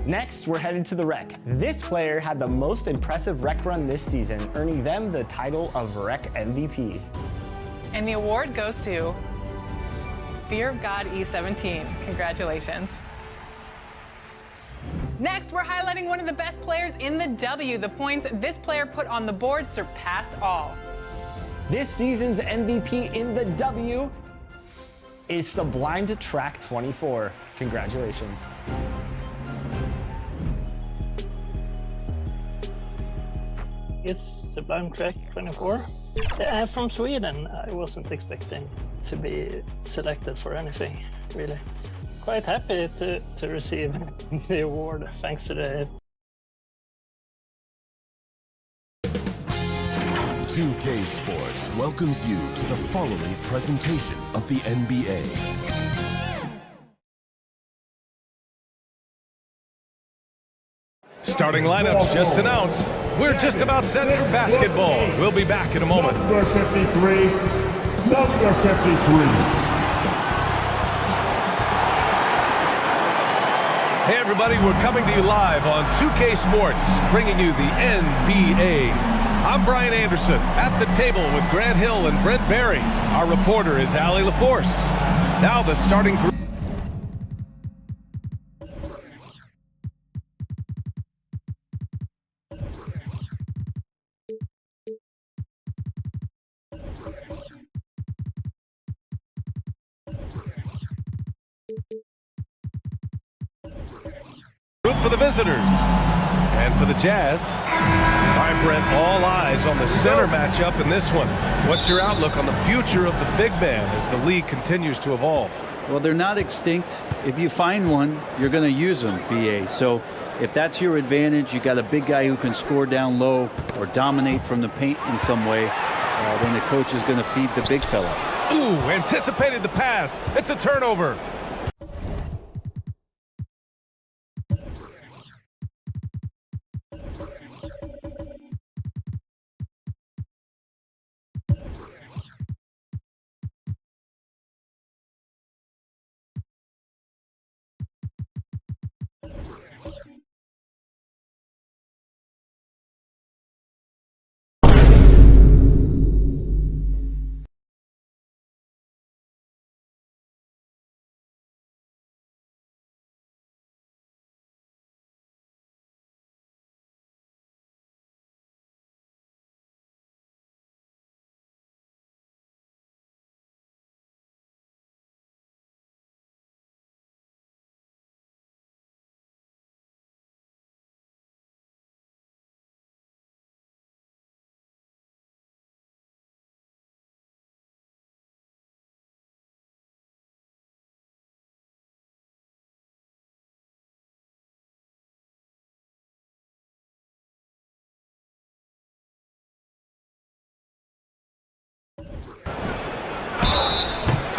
Next, we're headed to the Rec. This player had the most impressive Rec run this season, earning them the title of Rec MVP. And the award goes to Fear of God E17. Congratulations. Next, we're highlighting one of the best players in the W. The points this player put on the board surpassed all. This season's MVP in the W is Sublime Track 24. Congratulations. It's Sublime Track 24. From Sweden, I wasn't expecting to be selected for anything, really. Quite happy to receive the award, thanks to the 2K Sports welcomes you to the following presentation of the NBA. Starting lineups just announced. We're just about set for basketball. We'll be back in a moment. Number 53. Number 53. Hey everybody, we're coming to you live on 2K Sports, bringing you the NBA. I'm Brian Anderson, at the table with Grant Hill and Brent Berry. Our reporter is Allie LaForce. Now the starting group. Group for the visitors. And for the Jazz. All right, Brent, all eyes on the center matchup in this one. What's your outlook on the future of the big man as the league continues to evolve? Well, they're not extinct. If you find one, you're going to use them, BA. So if that's your advantage, you got a big guy who can score down low or dominate from the paint in some way, then the coach is going to feed the big fella. Ooh, anticipated the pass. It's a turnover.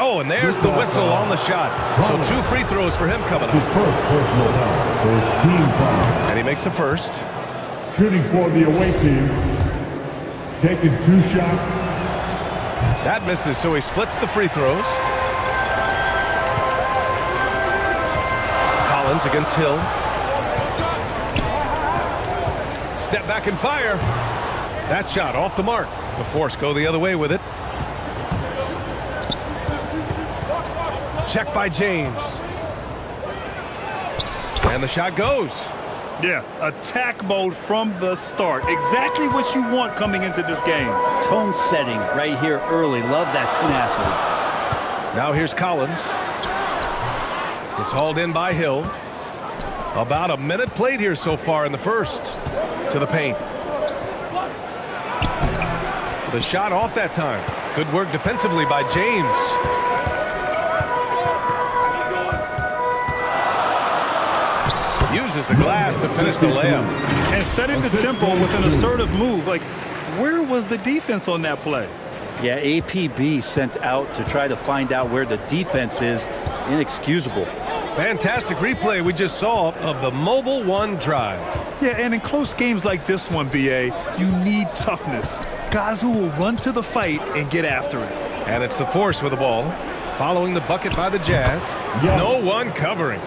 Oh, and there's the whistle on the shot. So 2 free throws for him coming His up. first personal foul for his team foul. And he makes the first. Shooting for the away team. Taking 2 shots. That misses, so he splits the free throws. Collins against Hill. Step back and fire. That shot off the mark. The Force go the other way with it. Check by James. And the shot goes. Yeah, attack mode from the start. Exactly what you want coming into this game. Tone setting right here early. Love that tenacity. Now here's Collins. It's hauled in by Hill. About a minute played here so far in the first. To the paint. The shot off that time. Good work defensively by James. Uses the glass to finish the layup. And setting the tempo with an assertive move. Like, where was the defense on that play? Yeah, APB sent out to try to find out where the defense is. Inexcusable. Fantastic replay we just saw of the Mobile One drive. Yeah, and in close games like this one, BA, you need toughness. Guys who will run to the fight and get after it. And it's the Force with the ball. Following the bucket by the Jazz. No one covering.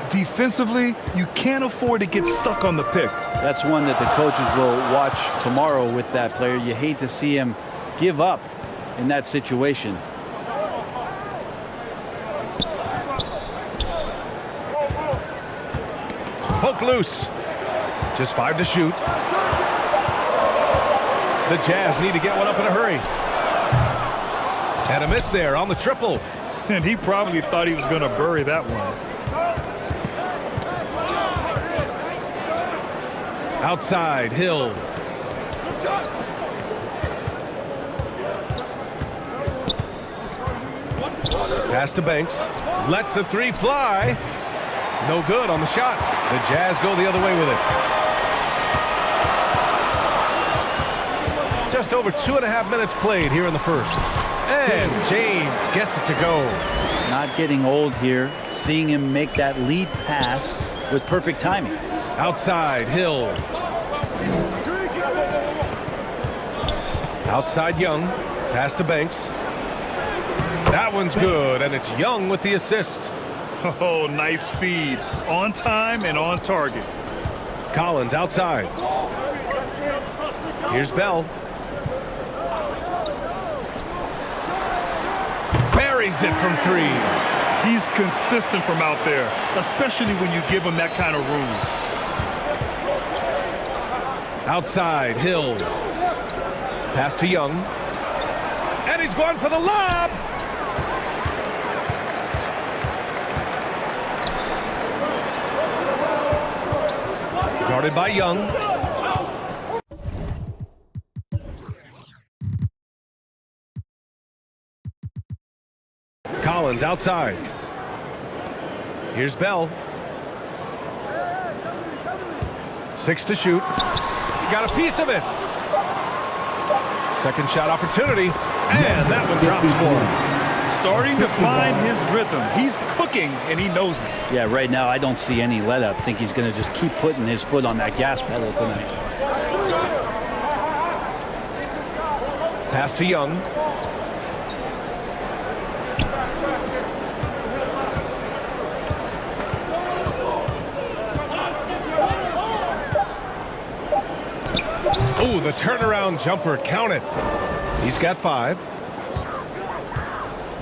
Defensively, you can't afford to get stuck on the pick. That's one that the coaches will watch tomorrow with that player. You hate to see him give up in that situation. Poke loose. Just 5 to shoot. The Jazz need to get one up in a hurry. And a miss there on the triple. And he probably thought he was going to bury that one. Outside, Hill. Pass to Banks. Lets the 3 fly. No good on the shot. The Jazz go the other way with it. Just over 2.5 minutes played here in the first. And James gets it to go. Not getting old here. Seeing him make that lead pass with perfect timing. Outside, Hill. Outside, Young. Pass to Banks. That one's good, and it's Young with the assist. Oh, nice feed. On time and on target. Collins outside. Here's Bell. Buries it from 3. He's consistent from out there, especially when you give him that kind of room. Outside, Hill. Pass to Young. And he's going for the lob. Guarded by Young. Collins outside. Here's Bell. 6 to shoot. Got a piece of it. Second shot opportunity. And that one drops for him. Starting to find his rhythm. He's cooking, and he knows it. Yeah, right now I don't see any let up. I think he's going to just keep putting his foot on that gas pedal tonight. Pass to Young. Oh, the turnaround jumper counted. He's got 5.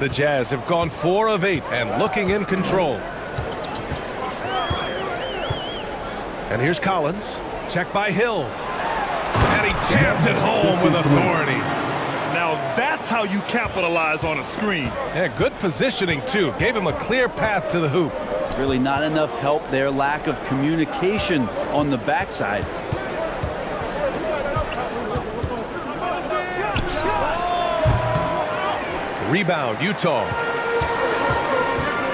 The Jazz have gone 4 of 8 and looking in control. And here's Collins. Check by Hill. And he jams it home with authority. Now that's how you capitalize on a screen. Yeah, good positioning, too. Gave him a clear path to the hoop. Really not enough help there. Lack of communication on the backside. Rebound, Utah.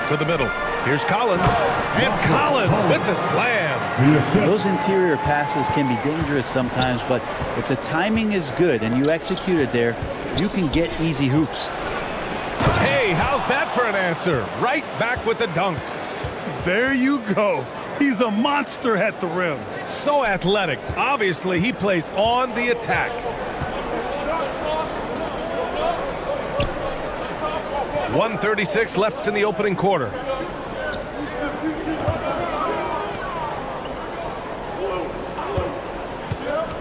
To the middle. Here's Collins. And Collins with the slam. Those interior passes can be dangerous sometimes, but if the timing is good and you execute it there, you can get easy hoops. Hey, how How's that for an answer? Right back with the dunk. There you go. He's a monster at the rim. So athletic. Obviously, he plays on the attack. .136 left in the opening quarter.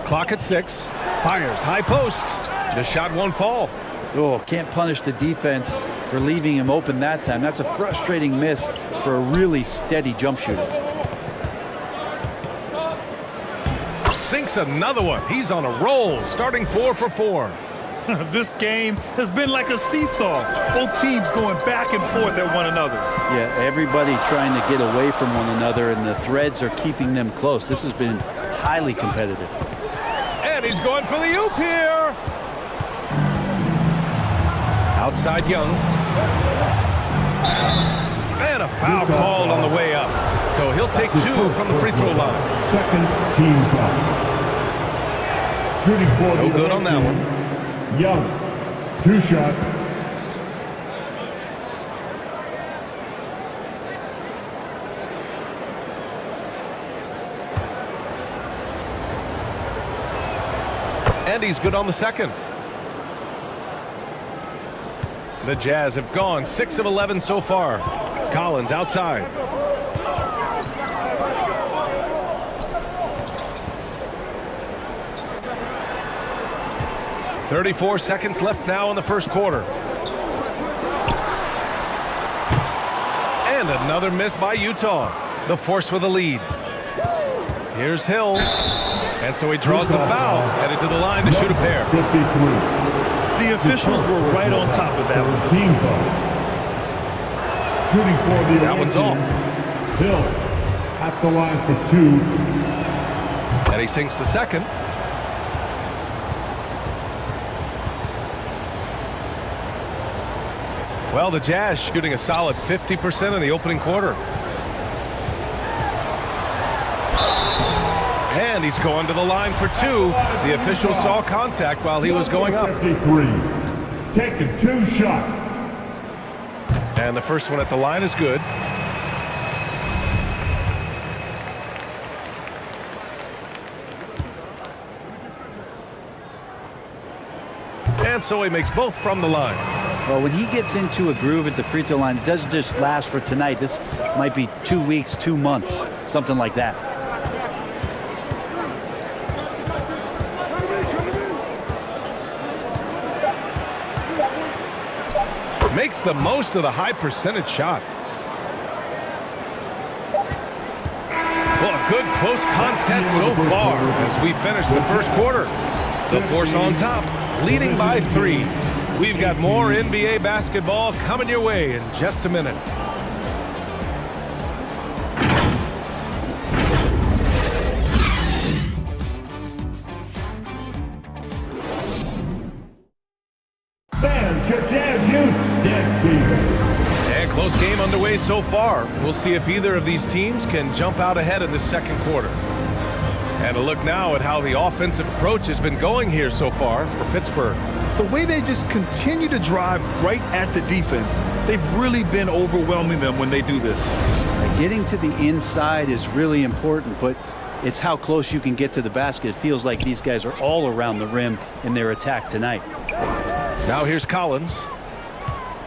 Clock at 6. Fires high post. The shot won't fall. Oh, can't punish the defense for leaving him open that time. That's a frustrating miss for a really steady jump shooter. Sinks another one. He's on a roll, starting 4 for 4. This game has been like a seesaw. Both teams going back and forth at one another. Yeah, everybody trying to get away from one another, and the threads are keeping them close. This has been highly competitive. And he's going for the oop here. Outside Young. And a foul called on the way up. So he'll take 2 from the free throw line. Second team foul. Shooting for No the good on that team. one. Young, 2 shots. And he's good on the second. The Jazz have gone 6 of 11 so far. Collins outside. .34 seconds left now in the first quarter. And another miss by Utah. The Force with a lead. Here's Hill. And so he draws the foul, headed to the line to shoot a pair. 53. The officials were right on top of that one. Team foul. Shooting for the That one's off. Hill at the line for 2. And he sinks the second. Well, the Jazz shooting a solid 50% in the opening quarter. And he's going to the line for 2. The official saw contact while he was going up. 53. Taking 2 shots. And the first one at the line is good. And so he makes both from the line. Well, when he gets into a groove at the free throw line, it doesn't just last for tonight. This might be 2 weeks, 2 months, something like that. Makes the most of the high percentage shot. Well, a good close contest so far as we finish the first quarter. The Force on top, leading by 3. We've got more NBA basketball coming your way in just a minute. Fans, your Jazz youth, Dan Stevens. And close game underway so far. We'll see if either of these teams can jump out ahead in the second quarter. And a look now at how the offensive approach has been going here so far for Pittsburgh. The way they just continue to drive right at the defense, they've really been overwhelming them when they do this. Getting to the inside is really important, but it's how close you can get to the basket. It feels like these guys are all around the rim in their attack tonight. Now here's Collins.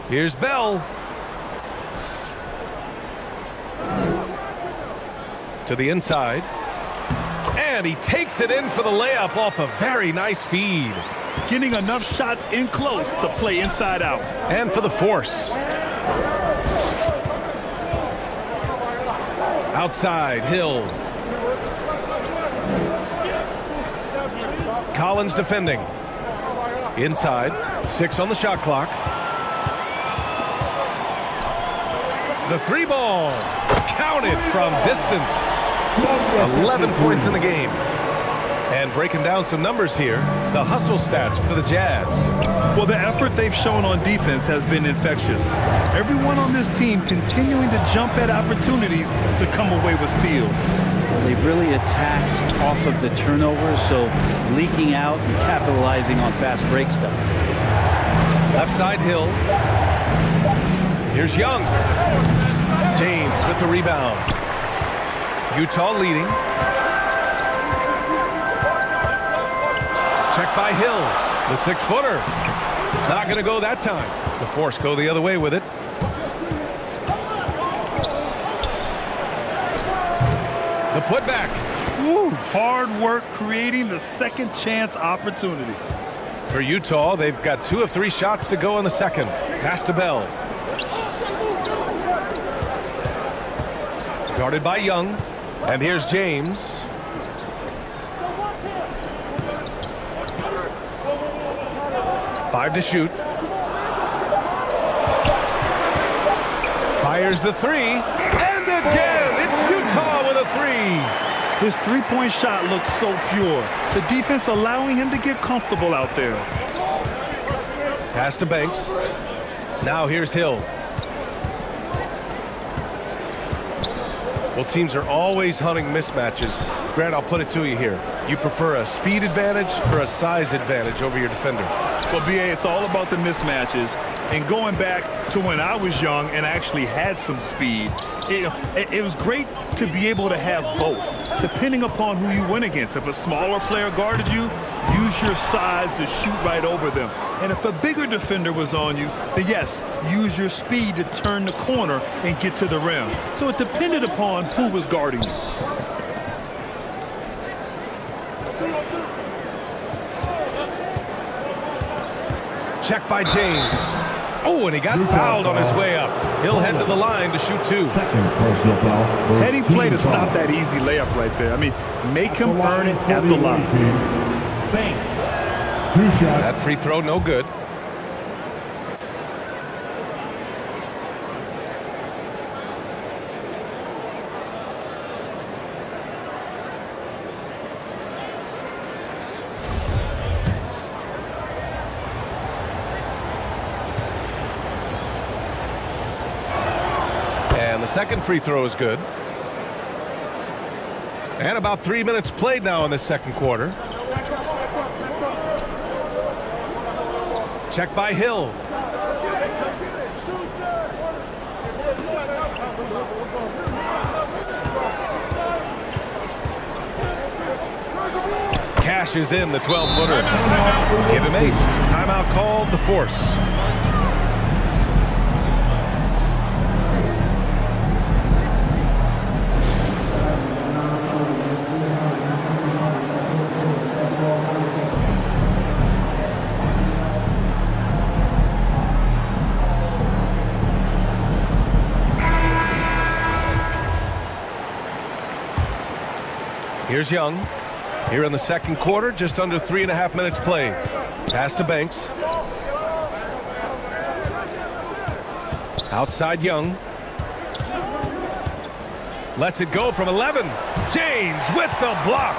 Here's Bell. To the inside. And he takes it in for the layup off a very nice feed. Getting enough shots in close to play inside out. And for the Force. Outside, Hill. Collins defending. Inside, 6 on the shot clock. The 3 ball, counted from distance. 11 points in the game. And breaking down some numbers here, the hustle stats for the Jazz. Well, the effort they've shown on defense has been infectious. Everyone on this team continuing to jump at opportunities to come away with steals. They've really attacked off of the turnovers, so leaking out and capitalizing on fast break stuff. Left side, Hill. Here's Young. James with the rebound. Utah leading. Check by Hill. The 6-footer. Not going to go that time. The Force go the other way with it. The putback. Woo, hard work creating the second chance opportunity. For Utah, they've got 2 of 3 shots to go in the second. Pass to Bell. Guarded by Young. And here's James. Five to shoot. Fires the 3. And again, it's Utah with a 3. His three-point shot looks so pure. The defense allowing him to get comfortable out there. Pass to Banks. Now here's Hill. Well, teams are always hunting mismatches. Grant, I'll put it to you here. You prefer a speed advantage or a size advantage over your defender? Well, BA, it's all about the mismatches. And going back to when I was young and actually had some speed, it was great to be able to have both, depending upon who you went against. If a smaller player guarded you, use your size to shoot right over them. And if a bigger defender was on you, then yes, use your speed to turn the corner and get to the rim. So it depended upon who was guarding you. Check by James. Oh, and he got fouled on his way up. He'll head to the line to shoot 2. Second personal foul. Heading play to stop that easy layup right there. I mean, make him earn it at the line. Banks. 2 shots. That free throw, no good. And the second free throw is good. And about 3 minutes played now in the second quarter. Check by Hill. Cashes in the 12-footer. Give him 8. Timeout called, the Force. Here's Young. Here in the second quarter, just under 3.5 minutes played. Pass to Banks. Outside Young. Lets it go from 11. James with the block.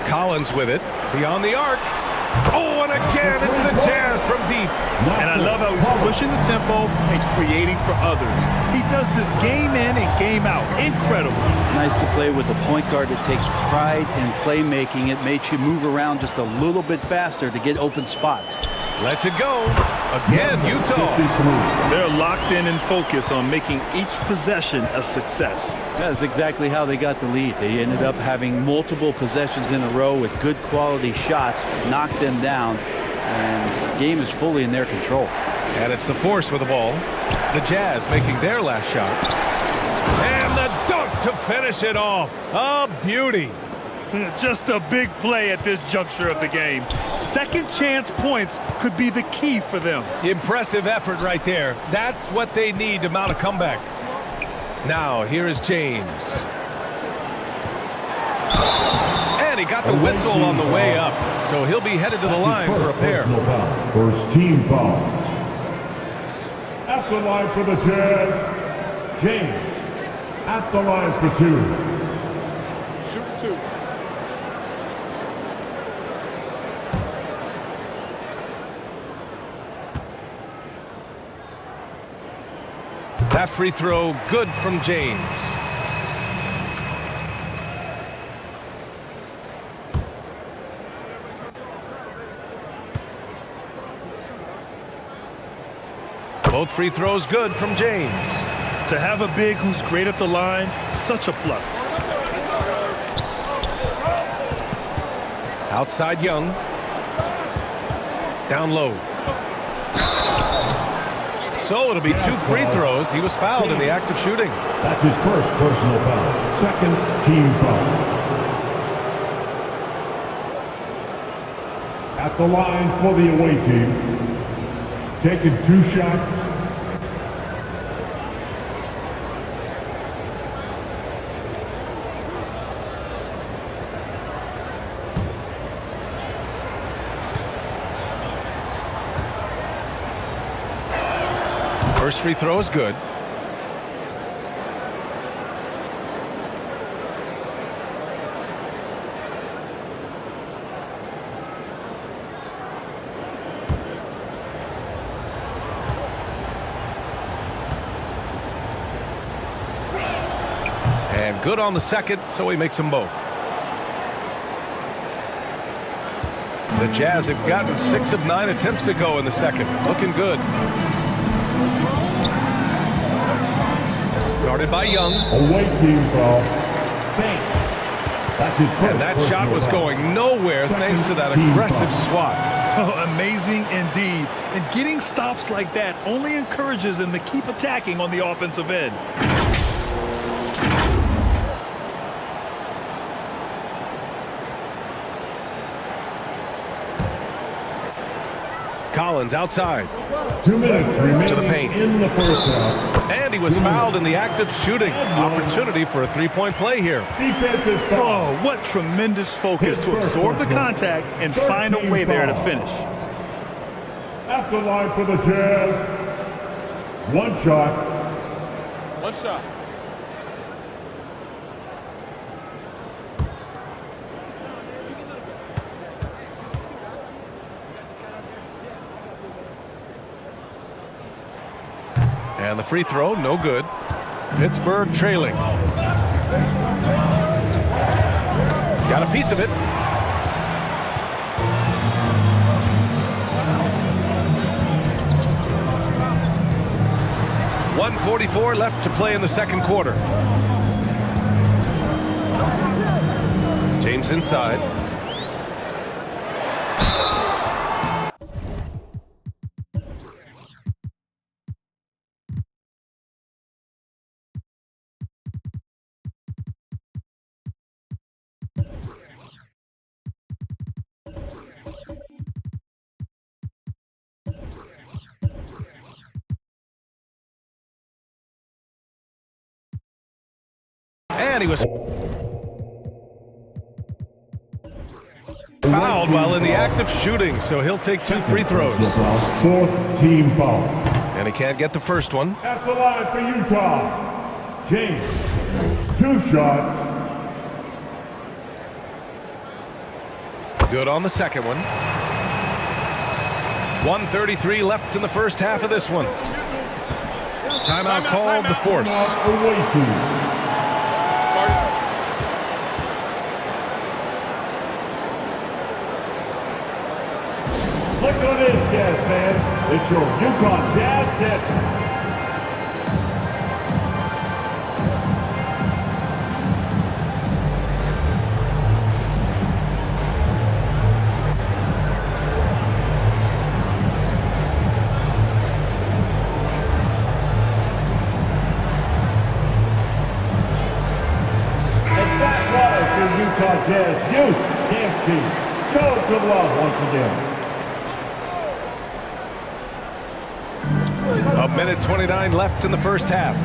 Collins with it. Beyond the arc. Oh, and again, it's the Jazz from deep. And I love how he's pushing the tempo and creating for others. He does this game in and game out. Incredible. Nice to play with a point guard that takes pride in playmaking. It makes you move around just a little bit faster to get open spots. Lets it go. Again, Utah. They're locked in and focused on making each possession a success. That's exactly how they got the lead. They ended up having multiple possessions in a row with good quality shots, knocked them down, and the game is fully in their control. And it's the Force with the ball. The Jazz making their last shot. And the dunk to finish it off. A beauty. Just a big play at this juncture of the game. Second chance points could be the key for them. Impressive effort right there. That's what they need to mount a comeback. Now, here is James. And he got the whistle on the way up. So he'll be headed to the line for a pair. First team foul. At the line for the Jazz, James. At the line for 2. Shoot 2. That free throw good from James. Both free throws good from James. To have a big who's great at the line, such a plus. Outside Young. Down low. So it'll be 2 free throws. He was fouled in the act of shooting. That's his first personal foul. Second team foul. At the line for the away team. Taking 2 shots. First free throw is good. And good on the second, so he makes them both. The Jazz have gotten 6 of 9 attempts to go in the second. Looking good. Guarded by Young. Away team foul. That's his first. And that shot was going nowhere thanks to that aggressive swat. Oh, amazing indeed. And getting stops like that only encourages them to keep attacking on the offensive end. Collins outside. 2 minutes remaining to the paint. In the first half. And he was fouled in the act of shooting. Opportunity for a 3-point play here. Defensive foul. Oh, what tremendous focus to absorb the contact and find a way there to finish. At the line for the Jazz. 1 shot. 1 shot. And the free throw, no good. Pittsburgh trailing. Got a piece of it. .144 left to play in the second quarter. James inside. And he was fouled while in the act of shooting, so he'll take 2 free throws. 4th team foul. And he can't get the first one. At the line for Utah. James. 2 shots. Good on the second one. 1:33 left in the first half of this one. Timeout called, the fourth. Away team. Look at this, Jazz fans. It's your Utah Jazz hit. And that was your Utah Jazz youth dance team. Show some love once again. 1:29 left in the first half.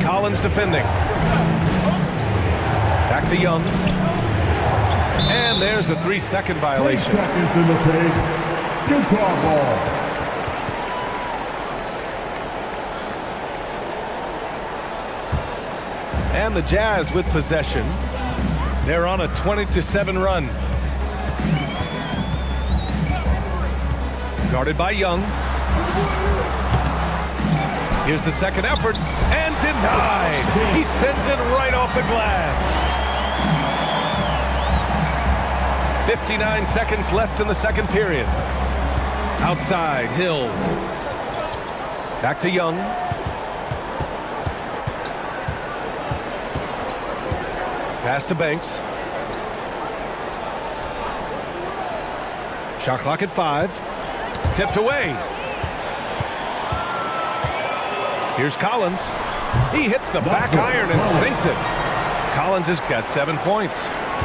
Collins defending. Back to Young. And there's a 3-second 3 violation. seconds in the paint. Utah ball. And the Jazz with possession. They're on a 20-7 run. Guarded by Young. Here's the second effort, and denied. He sends it right off the glass. 59 seconds left in the second period. Outside, Hill. Back to Young. Pass to Banks. Shot clock at 5. Tipped away. Here's Collins. He hits the back iron and sinks it. Collins has got 7 points.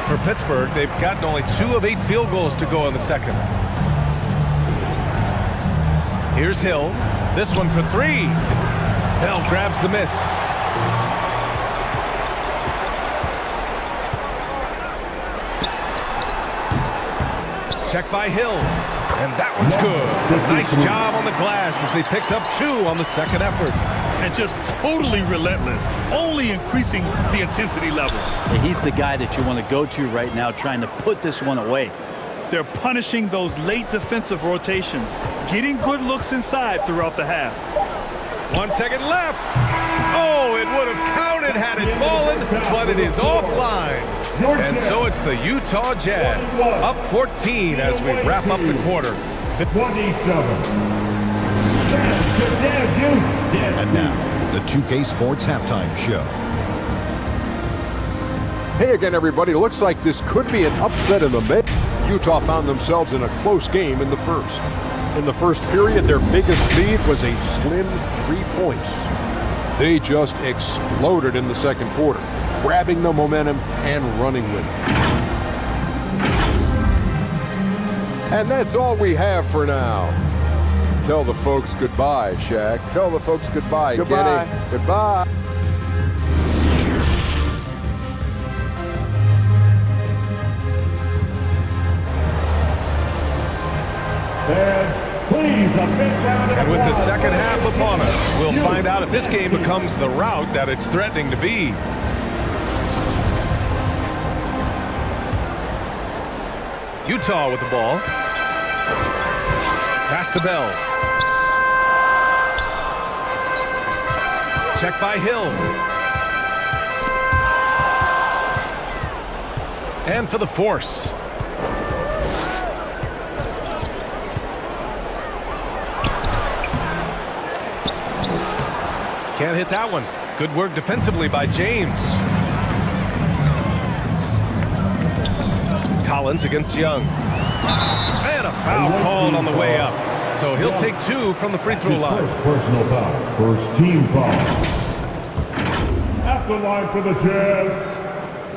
For Pittsburgh, they've gotten only 2 of 8 field goals to go in the second. Here's Hill. This one for 3. Hill grabs the miss. Check by Hill. And that one's good. Nice job on the glass as they picked up 2 on the second effort. And just totally relentless, only increasing the intensity level. Yeah, he's the guy that you want to go to right now, trying to put this one away. They're punishing those late defensive rotations, getting good looks inside throughout the half. 1 second left. Oh, it would have counted had it fallen, but it is offline. And so it's the Utah Jazz up 14 as we wrap up the quarter. 27. And now, the 2K Sports Halftime Show. Hey again, everybody. Looks like this could be an upset in the mid. Utah found themselves in a close game in the first. In the first period, their biggest lead was a slim 3 points. They just exploded in the second quarter, grabbing the momentum and running with it. And that's all we have for now. Tell the folks goodbye, Shaq. Tell the folks goodbye, Goodbye. Kenny. Goodbye. Fans, please, a big round of And with the applause. second half upon us, we'll find out if this game becomes the rout that it's threatening to be. Utah with the ball. Pass to Bell. Check by Hill. And for the force. Can't hit that one. Good work defensively by James. Collins against Young. And a foul called on the way up. So he'll take 2 from the free throw His line. first personal foul. First team foul. At the line for the Jazz,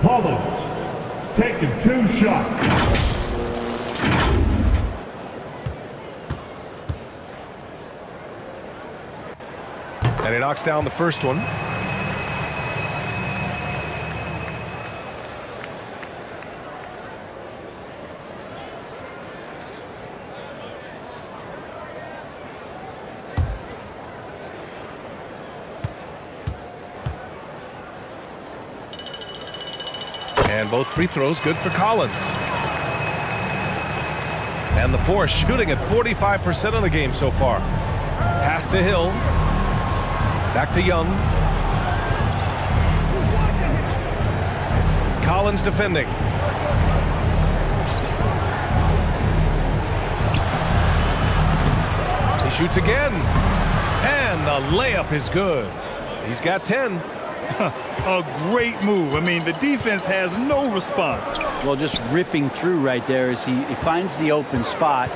Collins taking 2 shots. And he knocks down the first one. And both free throws good for Collins. And the Force shooting at 45% of the game so far. Pass to Hill. Back to Young. Collins defending. He shoots again. And the layup is good. He's got 10. A great move. I mean, the defense has no response. Well, just ripping through right there as he finds the open spot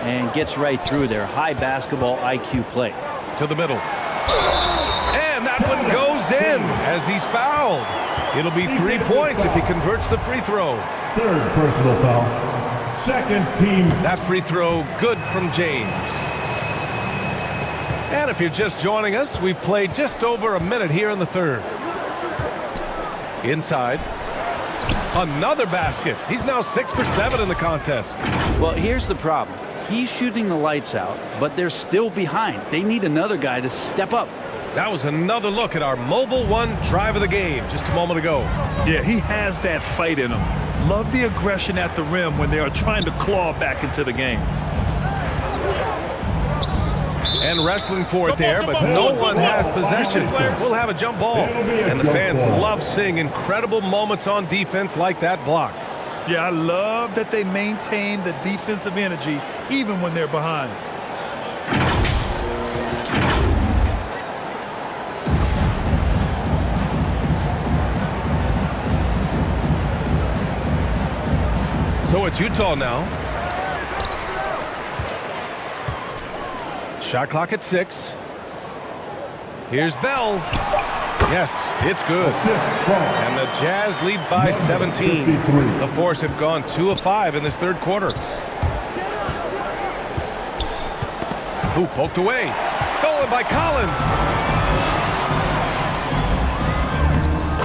and gets right through there. High basketball IQ play. To the middle. And that one goes in as he's fouled. It'll be 3 points if he converts the free throw. Third personal foul. Second team. That free throw good from James. And if you're just joining us, we've played just over a minute here in the third. Inside. Another basket. He's now 6 for 7 in the contest. Well, here's the problem. He's shooting the lights out, but they're still behind. They need another guy to step up. That was another look at our Mobile One drive of the game just a moment ago. Yeah, he has that fight in him. Love the aggression at the rim when they are trying to claw back into the game. And wrestling for it there, but no one has possession. We'll have a jump ball. And the fans love seeing incredible moments on defense like that block. Yeah, I love that they maintain the defensive energy even when they're behind. So it's Utah now. Shot clock at 6. Here's Bell. Yes, it's good. And the Jazz lead by 17. The Force have gone 2 of 5 in this third quarter. Ooh, poked away. Stolen by Collins.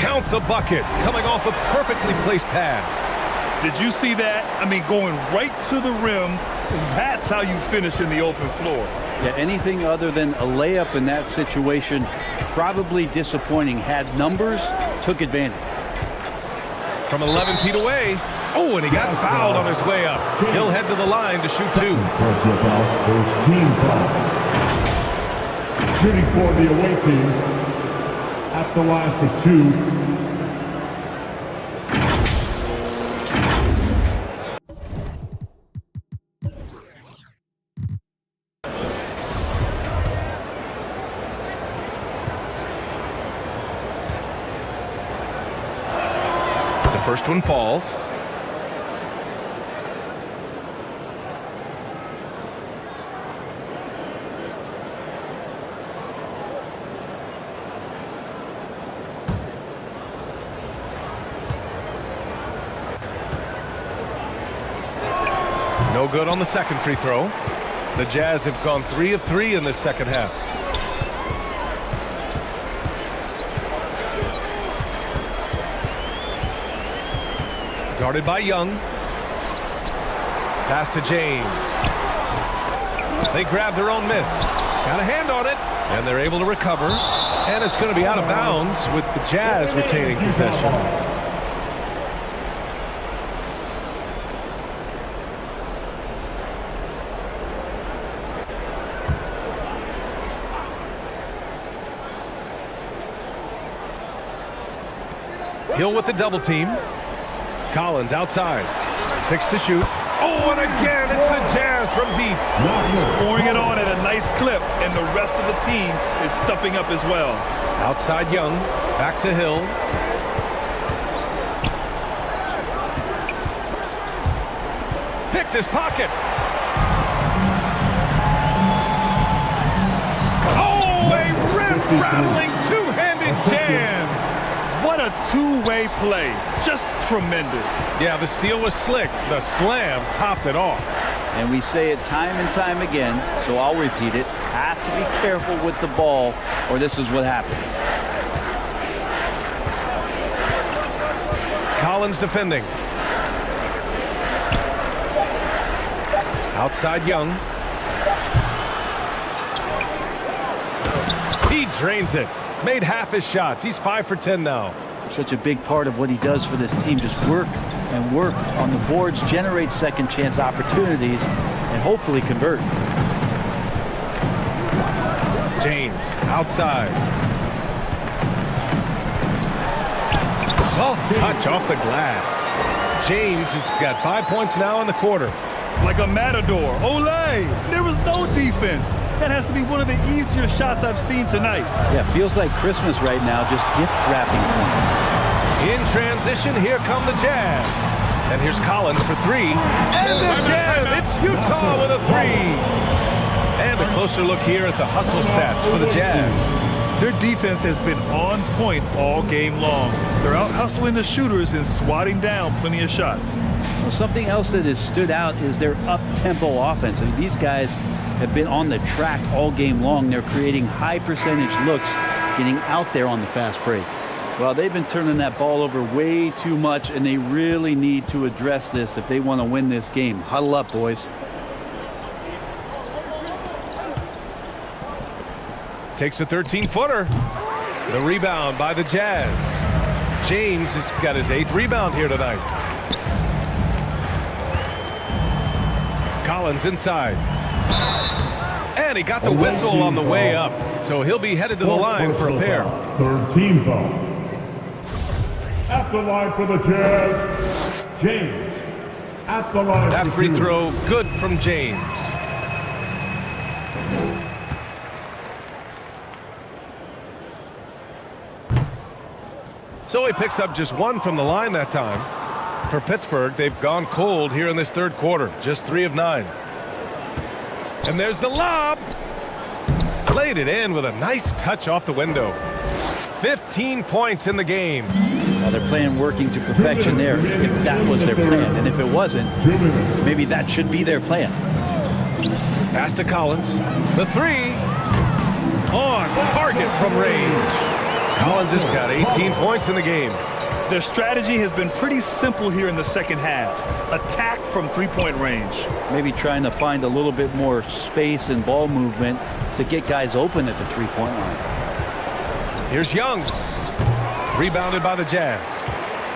Count the bucket. Coming off a perfectly placed pass. Did you see that? I mean, going right to the rim, that's how you finish in the open floor. Yeah, anything other than a layup in that situation, probably disappointing. Had numbers, took advantage. From 11 feet away. Oh, and he got fouled on his way up. He'll head to the line to shoot 2. Personal foul, first team foul. Shooting for the away team at the line for 2. First one falls. No good on the second free throw. The Jazz have gone 3 of 3 in this second half. Guarded by Young. Pass to James. They grab their own miss. Got a hand on it, and they're able to recover. And it's going to be out of bounds with the Jazz retaining possession. Hill with the double team. Collins outside. 6 to shoot. Oh, and again, it's the Jazz from deep. He's pouring it on at a nice clip, and the rest of the team is stepping up as well. Outside Young. Back to Hill. Picked his pocket. Oh, a rim-rattling two-handed jam. What a two-way play. Just tremendous. Yeah, the steal was slick. The slam topped it off. And we say it time and time again, so I'll repeat it. Have to be careful with the ball, or this is what happens. Collins defending. Outside Young. He drains it. Made half his shots. He's 5 for 10 now. Such a big part of what he does for this team. Just work and work on the boards, generate second chance opportunities, and hopefully convert. James outside. Soft touch off the glass. James has got 5 points now in the quarter. Like a matador. Olay! There was no defense. That has to be one of the easier shots I've seen tonight. Yeah, feels like Christmas right now, just gift wrapping points. In transition, here come the Jazz. And here's Collins for 3. And again, it's Utah with a 3. And a closer look here at the hustle stats for the Jazz. Their defense has been on point all game long. They're out hustling the shooters and swatting down plenty of shots. Well, something else that has stood out is their up-tempo offense. I mean, these guys have been on the track all game long. They're creating high percentage looks, getting out there on the fast break. Well, they've been turning that ball over way too much, and they really need to address this if they want to win this game. Huddle up, boys. Takes a 13-footer. The rebound by the Jazz. James has got his 8th rebound here tonight. Collins inside. And he got the whistle on the way up. So he'll be headed to the line for a pair. Third team foul. At the line for the Jazz, James. at the line. That for free 2. throw, good from James. So he picks up just 1 from the line that time. For Pittsburgh, they've gone cold here in this third quarter, just 3 of 9. And there's the lob. Laid it in with a nice touch off the window. 15 points in the game. Well, they're playing working to perfection there, if that was their plan. And if it wasn't, maybe that should be their plan. Pass to Collins. The 3. On target from range. Collins has got 18 points in the game. Their strategy has been pretty simple here in the second half. Attack from three-point range. Maybe trying to find a little bit more space and ball movement to get guys open at the three-point line. Here's Young. Rebounded by the Jazz.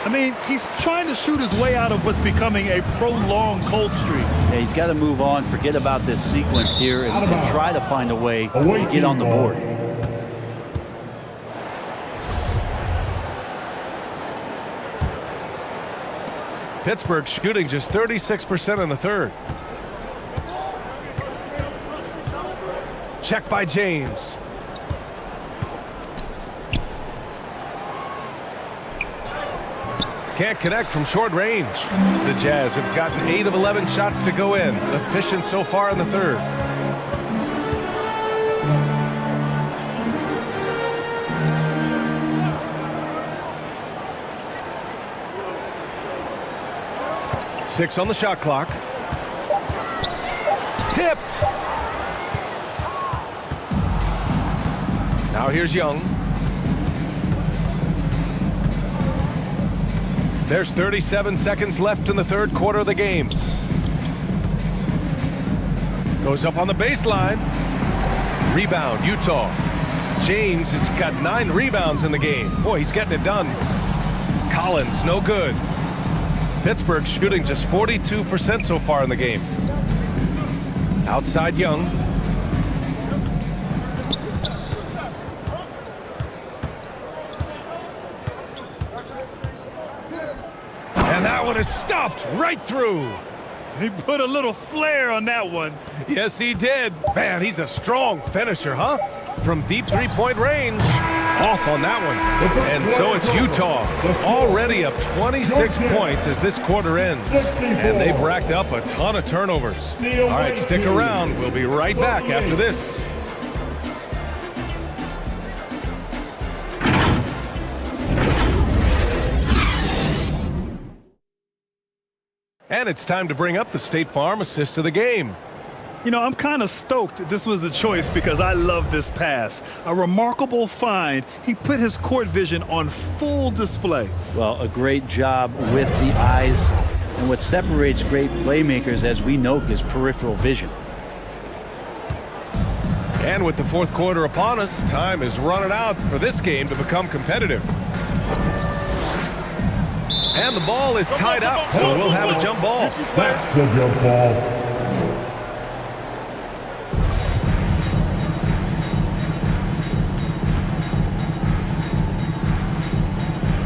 I mean, he's trying to shoot his way out of what's becoming a prolonged cold streak. Yeah, he's got to move on, forget about this sequence here, and try to find a way to get on the board. Pittsburgh shooting just 36% in the third. Check by James. Can't connect from short range. The Jazz have gotten 8 of 11 shots to go in. Efficient so far in the third. Six on the shot clock. Tipped. Now here's Young. There's 37 seconds left in the third quarter of the game. Goes up on the baseline. Rebound, Utah. James has got 9 rebounds in the game. Boy, he's getting it done. Collins, no good. Pittsburgh shooting just 42% so far in the game. Outside Young. And that one is stuffed right through. He put a little flair on that one. Yes, he did. Man, he's a strong finisher, huh? From deep three-point range. Off on that one. And so it's Utah. Already up 26 points as this quarter ends. And they've racked up a ton of turnovers. All right, stick around. We'll be right back after this. And it's time to bring up the State Farm assist of the game. You know, I'm kind of stoked this was a choice because I love this pass. A remarkable find. He put his court vision on full display. Well, a great job with the eyes. And what separates great playmakers, as we know, is peripheral vision. And with the fourth quarter upon us, time is running out for this game to become competitive. And the ball is tied up, so we'll have a jump ball. That's a jump ball.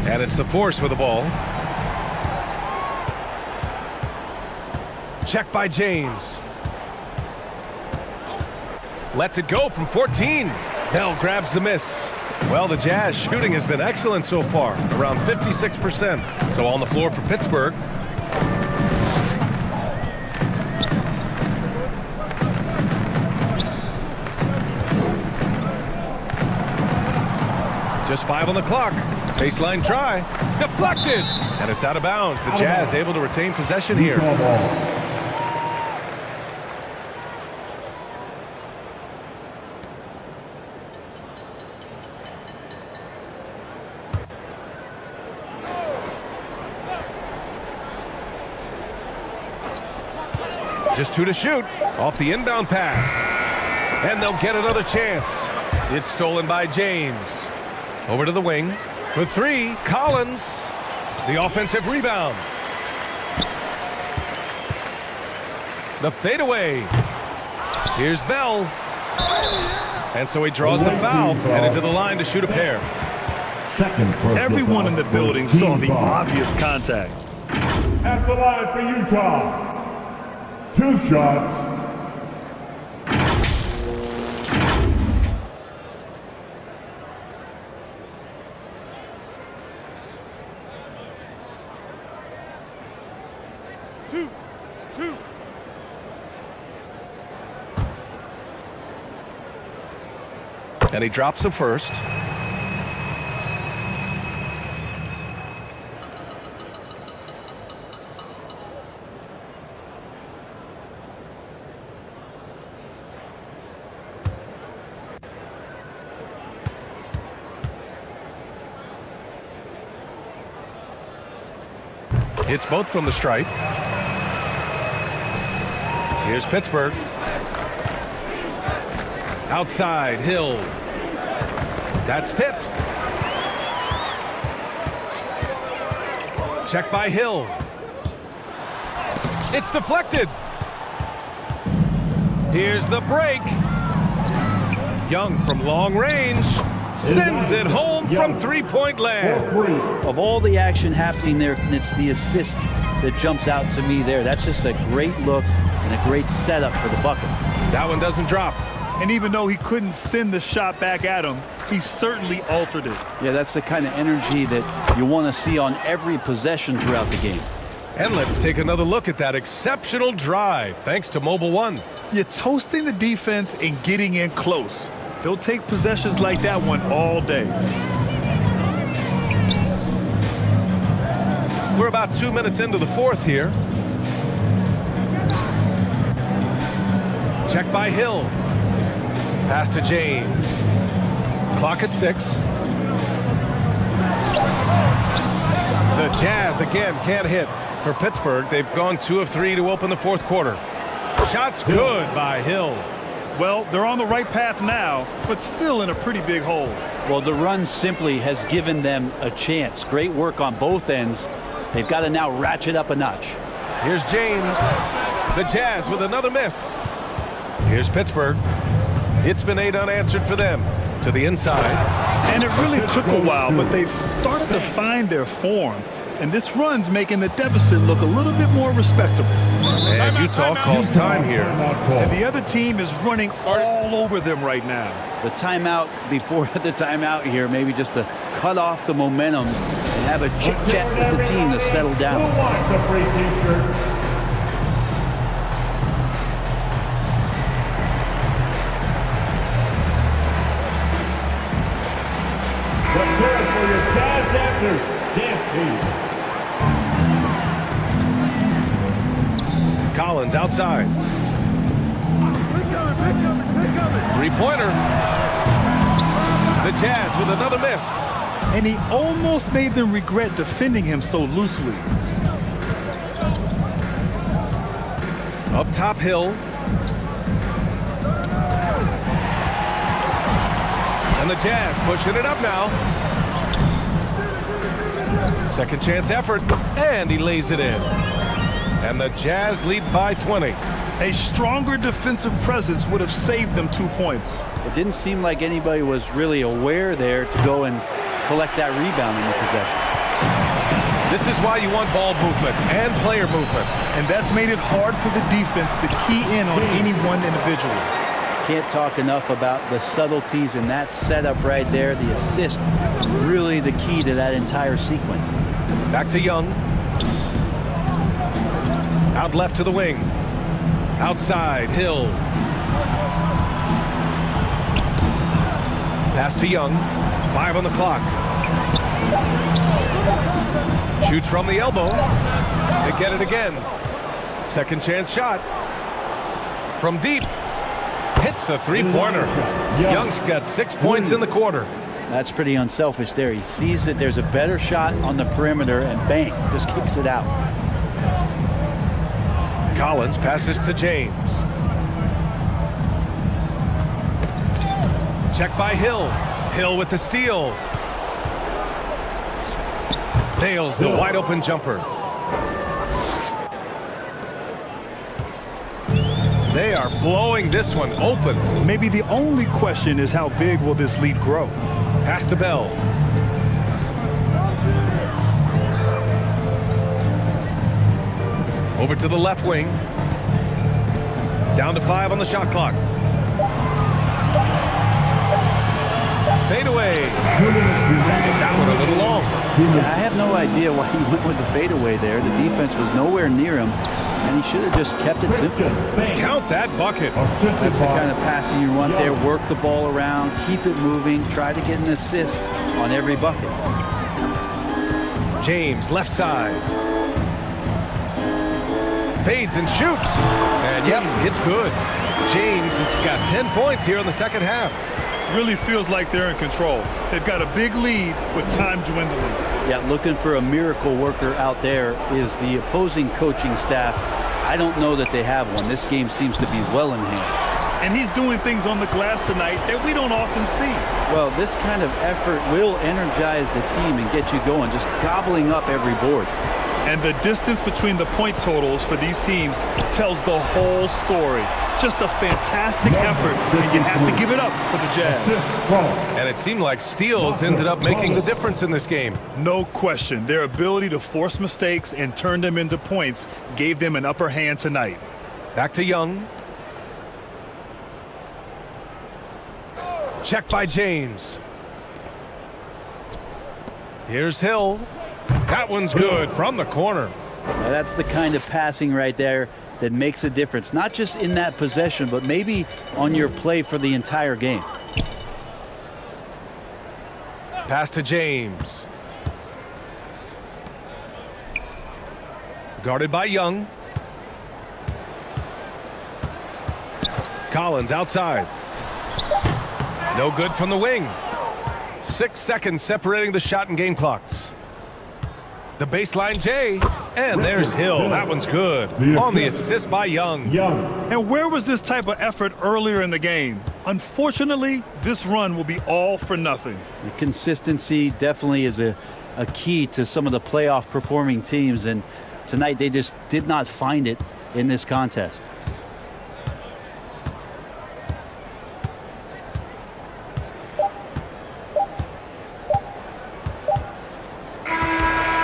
And it's the Force with the ball. Check by James. Lets it go from 14. Bell grabs the miss. Well, the Jazz shooting has been excellent so far, around 56%. So on the floor for Pittsburgh. Just 5 on the clock. Baseline try. Deflected. And it's out of bounds. The Jazz able to retain possession here. Just 2 to shoot. Off the inbound pass. And they'll get another chance. It's stolen by James. Over to the wing. For 3, Collins. The offensive rebound. The fadeaway. Here's Bell. And so he draws the foul. Headed to the line to shoot a pair. Everyone in the building saw the obvious contact. At the line for Utah, 2 shots. Two. And he drops him first. Hits both from the stripe. Here's Pittsburgh. Outside, Hill. That's tipped. Check by Hill. It's deflected. Here's the break. Young from long range. Sends it home from three-point land. Of all the action happening there, it's the assist that jumps out to me there. That's just a great look and a great setup for the bucket. That one doesn't drop. And even though he couldn't send the shot back at him, he certainly altered it. Yeah, that's the kind of energy that you want to see on every possession throughout the game. And let's take another look at that exceptional drive, thanks to Mobile One. You're toasting the defense and getting in close. They'll take possessions like that one all day. We're about 2 minutes into the fourth here. Check by Hill. Pass to James. Clock at 6. The Jazz again can't hit for Pittsburgh. They've gone 2 of 3 to open the fourth quarter. Shot's good by Hill. Well, they're on the right path now, but still in a pretty big hole. Well, the run simply has given them a chance. Great work on both ends. They've got to now ratchet up a notch. Here's James. The Jazz with another miss. Here's Pittsburgh. It's been 8 unanswered for them. To the inside. And it really took a while, but they've started to find their form. And this run's making the deficit look a little bit more respectable. And Utah calls time here. And the other team is running all over them right now. The timeout before the timeout here, maybe just to cut off the momentum and have a chit-chat with the team to settle down. Who wants a free t-shirt? For your Jazz dancers, dance team. Collins outside. Three-pointer. The Jazz with another miss. And he almost made them regret defending him so loosely. Up top, Hill. And the Jazz pushing it up now. Second chance effort, and he lays it in. And the Jazz lead by 20. A stronger defensive presence would have saved them 2 points. It didn't seem like anybody was really aware there to go and collect that rebound in the possession. This is why you want ball movement and player movement. And that's made it hard for the defense to key in on any one individual. Can't talk enough about the subtleties in that setup right there. The assist, really the key to that entire sequence. Back to Young. Out left to the wing. Outside, Hill. Pass to Young. 5 on the clock. Shoots from the elbow. They get it again. Second chance shot. From deep. Hits a three-pointer. Young's got 6 points in the quarter. That's pretty unselfish there. He sees that there's a better shot on the perimeter and bang, just kicks it out. Collins passes to James. Check by Hill. Hill with the steal. Nails the wide open jumper. They are blowing this one open. Maybe the only question is how big will this lead grow? Pass to Bell. Over to the left wing. Down to 5 on the shot clock. Fade away. That one a little long. Yeah, I have no idea why he went with the fadeaway there. The defense was nowhere near him, and he should have just kept it simple. Count that bucket. That's the kind of passing you want there. Work the ball around, keep it moving, try to get an assist on every bucket. James, left side. Fades and shoots. And yep, it's good. James has got 10 points here in the second half. Really feels like they're in control. They've got a big lead with time dwindling. Yeah, looking for a miracle worker out there is the opposing coaching staff. I don't know that they have one. This game seems to be well in hand. And he's doing things on the glass tonight that we don't often see. Well, this kind of effort will energize the team and get you going, just gobbling up every board. And the distance between the point totals for these teams tells the whole story. Just a fantastic effort, and you have to give it up for the Jazz. And it seemed like steals ended up making the difference in this game. No question. Their ability to force mistakes and turn them into points gave them an upper hand tonight. Back to Young. Check by James. Here's Hill. That one's good from the corner. Now that's the kind of passing right there that makes a difference, not just in that possession, but maybe on your play for the entire game. Pass to James. Guarded by Young. Collins outside. No good from the wing. 6 seconds separating the shot and game clocks. The baseline J, and there's Hill. That one's good. On the assist by Young. And where was this type of effort earlier in the game? Unfortunately, this run will be all for nothing. The consistency definitely is a key to some of the playoff performing teams, and tonight they just did not find it in this contest.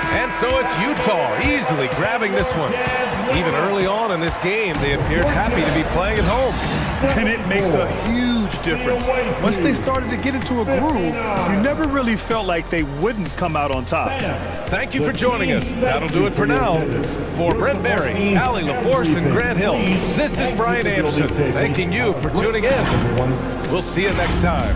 And so it's Utah easily grabbing this one. Even early on in this game, they appeared happy to be playing at home. And it makes a huge difference. Once they started to get into a groove, you never really felt like they wouldn't come out on top. Thank you for joining us. That'll do it for now. For Brent Barry, Allie LaForce, and Grant Hill, this is Brian Anderson thanking you for tuning in. We'll see you next time.